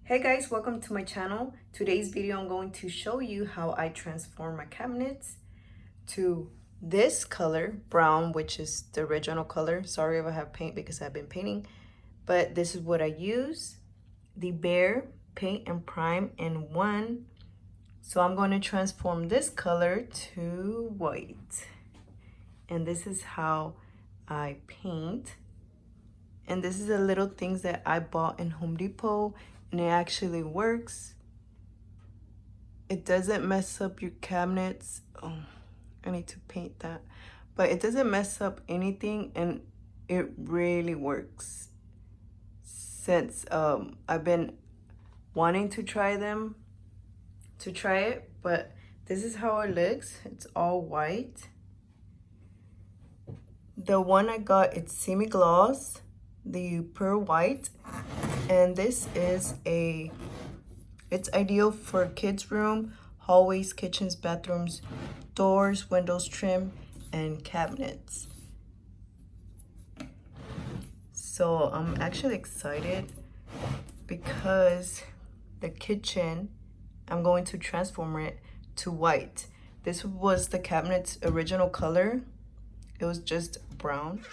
Hey guys, welcome to my channel. Today's video I'm going to show you how I transform my cabinets to this color, brown, which is the original color. Sorry if I have paint because I've been painting, but this is what I use. The Behr Paint and Prime in 1. So I'm going to transform this color to white. And this is how I paint. And this is the little things that I bought in Home Depot, and it actually works. It doesn't mess up your cabinets. Oh, I need to paint that. But it doesn't mess up anything, and it really works. Since I've been wanting to try it, but this is how it looks. It's all white. The one I got, it's semi-gloss, the pearl white, and this is it's ideal for kids' room, hallways, kitchens, bathrooms, doors, windows, trim, and cabinets. So I'm actually excited because the kitchen, I'm going to transform it to white. This was the cabinet's original color. It was just brown.